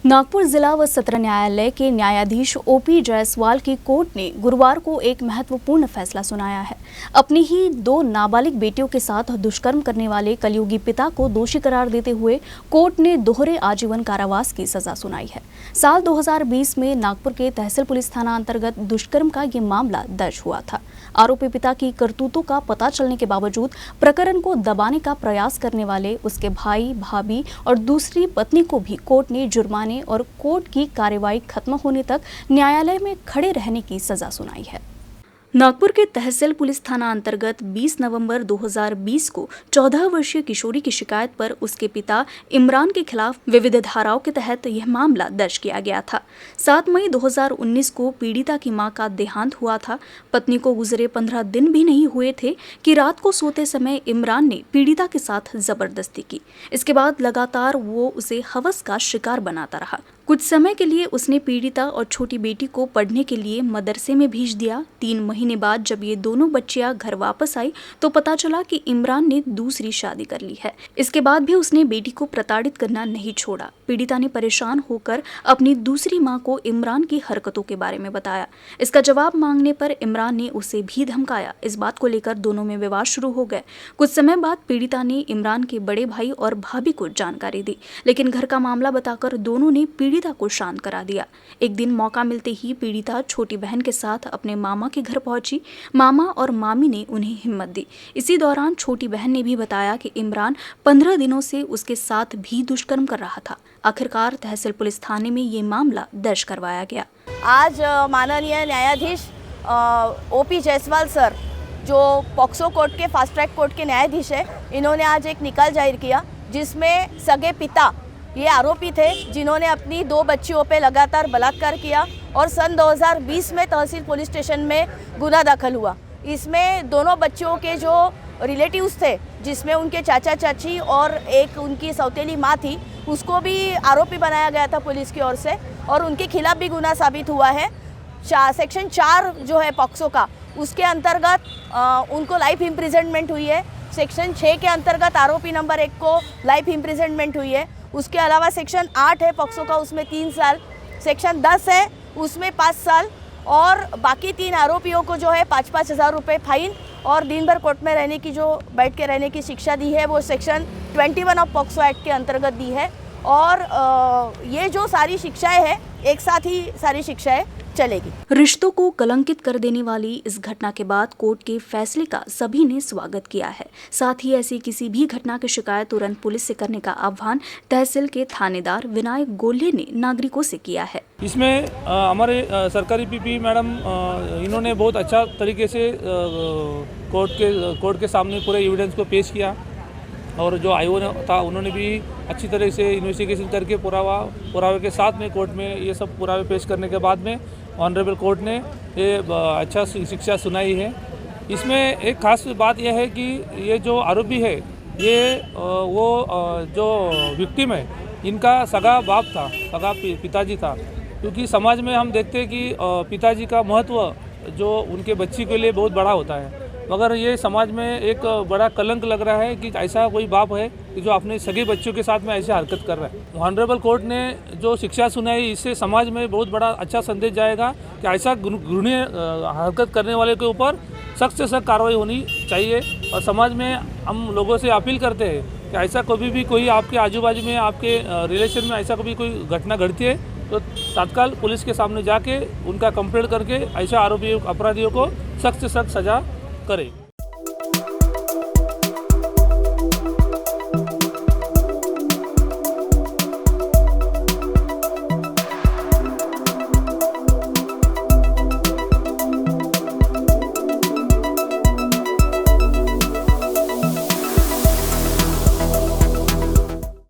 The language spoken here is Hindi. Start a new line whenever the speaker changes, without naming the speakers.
नागपुर जिला व सत्र न्यायालय के न्यायाधीश ओपी जायसवाल की कोर्ट ने गुरुवार को एक महत्वपूर्ण फैसला सुनाया है। अपनी ही 2 नाबालिग बेटियों के साथ दुष्कर्म करने वाले कलयुगी पिता को दोषी करार देते हुए कोर्ट ने दोहरे आजीवन कारावास की सजा सुनाई है। साल 2020 में नागपुर के तहसील पुलिस थाना अंतर्गत दुष्कर्म का ये मामला दर्ज हुआ था। आरोपी पिता की करतूतों का पता चलने के बावजूद प्रकरण को दबाने का प्रयास करने वाले उसके भाई, भाभी और दूसरी पत्नी को भी कोर्ट ने जुर्माने और कोर्ट की कार्रवाई खत्म होने तक न्यायालय में खड़े रहने की सजा सुनाई है। नागपुर के तहसील पुलिस थाना अंतर्गत 20 नवंबर 2020 को 14 वर्षीय किशोरी की शिकायत पर उसके पिता इमरान के खिलाफ विविध धाराओं के तहत यह मामला दर्ज किया गया था। 7 मई 2019 को पीड़िता की मां का देहांत हुआ था। पत्नी को गुजरे 15 दिन भी नहीं हुए थे कि रात को सोते समय इमरान ने पीड़िता के साथ जबरदस्ती की। इसके बाद लगातार वो उसे हवस का शिकार बनाता रहा। कुछ समय के लिए उसने पीड़िता और छोटी बेटी को पढ़ने के लिए मदरसे में भेज दिया। 3 महीने बाद जब ये दोनों बच्चियां घर वापस आई तो पता चला कि इमरान ने दूसरी शादी कर ली है। इसके बाद भी उसने बेटी को प्रताड़ित करना नहीं छोड़ा। पीड़िता ने परेशान होकर अपनी दूसरी मां को इमरान की हरकतों के बारे में बताया। इसका जवाब मांगने पर इमरान ने उसे भी धमकाया। इस बात को लेकर दोनों में विवाद शुरू हो गए। कुछ समय बाद पीड़िता ने इमरान के बड़े भाई और भाभी को जानकारी दी, लेकिन घर का मामला बताकर दोनों ने पीड़िता को शांत करा दिया। एक दिन मौका मिलते ही पीड़िता छोटी बहन के साथ अपने मामा के घर पहुंची। मामा और मामी ने उन्हें हिम्मत दी। इसी दौरान छोटी बहन ने भी बताया कि इमरान 15 दिनों से उसके साथ भी दुष्कर्म कर रहा था। आखिरकार तहसील पुलिस थाने में ये मामला दर्ज करवाया गया।
आज माननीय न्यायाधीश ओपी जायसवाल सर, जो पॉक्सो कोर्ट के फास्ट ट्रैक कोर्ट के न्यायाधीश है, इन्होंने आज एक निकाल जाहिर किया जिसमें सगे पिता ये आरोपी थे जिन्होंने अपनी 2 बच्चियों पे लगातार बलात्कार किया और सन 2020 में तहसील पुलिस स्टेशन में गुना दाखिल हुआ। इसमें दोनों बच्चियों के जो रिलेटिव्स थे, जिसमें उनके चाचा चाची और एक उनकी सौतेली माँ थी, उसको भी आरोपी बनाया गया था पुलिस की ओर से और उनके खिलाफ भी गुना साबित हुआ है। सेक्शन 4 जो है पॉक्सो का, उसके अंतर्गत उनको लाइफ इम्प्रिजनमेंट हुई है। सेक्शन 6 के अंतर्गत आरोपी नंबर 1 को लाइफ इम्प्रिजनमेंट हुई है। उसके अलावा सेक्शन 8 है पॉक्सो का, उसमें 3 साल, सेक्शन 10 है उसमें 5 साल और बाकी 3 आरोपियों को जो है 5-5 हज़ार रुपये फाइन और दिन भर कोर्ट में रहने की, जो बैठ के रहने की शिक्षा दी है, वो सेक्शन 21 ऑफ पॉक्सो एक्ट के अंतर्गत दी है। और ये जो सारी शिक्षाएं हैं, एक साथ ही सारी शिक्षाएं चलेगी।
रिश्तों को कलंकित कर देने वाली इस घटना के बाद कोर्ट के फैसले का सभी ने स्वागत किया है। साथ ही ऐसी किसी भी घटना की शिकायत तुरंत पुलिस से करने का आह्वान तहसील के थानेदार विनायक गोले ने नागरिकों से किया है।
इसमें हमारे सरकारी पीपी मैडम, इन्होंने बहुत अच्छा तरीके से कोर्ट के सामने पूरे एविडेंस को पेश किया और जो आईओ था उन्होंने भी अच्छी तरह से इन्वेस्टिगेशन करके पुरावे के साथ में कोर्ट में ये सब पुरावे पेश करने के बाद में ऑनरेबल कोर्ट ने ये अच्छा शिक्षा सुनाई है। इसमें एक खास बात यह है कि ये जो आरोपी है, ये वो जो विक्टिम है, इनका सगा बाप था, सगा पिताजी था। क्योंकि समाज में हम देखते हैं कि पिताजी का महत्व जो उनके बच्ची के लिए बहुत बड़ा होता है, मगर ये समाज में एक बड़ा कलंक लग रहा है कि ऐसा कोई बाप है कि जो अपने सगे बच्चों के साथ में ऐसे हरकत कर रहा है। ऑनरेबल कोर्ट ने जो शिक्षा सुनाई, इससे समाज में बहुत बड़ा अच्छा संदेश जाएगा कि ऐसा घृणीय हरकत करने वाले के ऊपर सख्त से सख्त कार्रवाई होनी चाहिए। और समाज में हम लोगों से अपील करते हैं कि ऐसा कभी भी कोई आपके आजू बाजू में, आपके रिलेशन में ऐसा कभी कोई घटना घटती है तो तत्काल पुलिस के सामने जाके उनका कंप्लेंट करके ऐसे अपराधियों को सख्त से सख्त सजा करे।